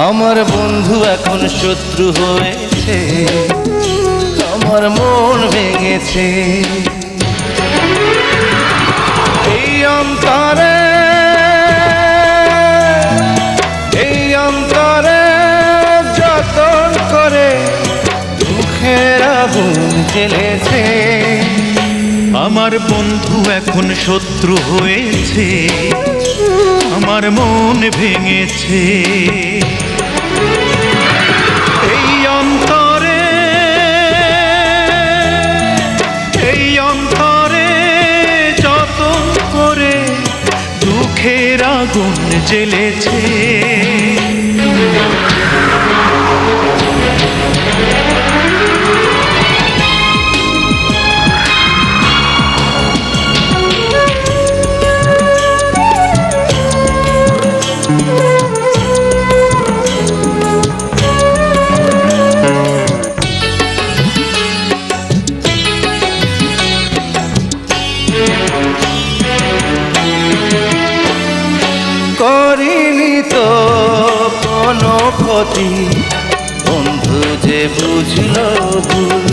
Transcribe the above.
আমার বন্ধু এখন শত্রু হয়েছে, আমার মন ভেঙেছে। এই অন্তরে, এই অন্তরে যতন করে দুঃখের আগুন জ্বেলেছে। আমার বন্ধু এখন শত্রু হয়েছে, আমার মন ভেঙেছে। এই অন্তরে, এই অন্তরে যতন করে দুঃখের আগুন জ্বেলেছে। করিনি তো কোনো ক্ষতি, বন্ধু যে বুঝলো ভুল।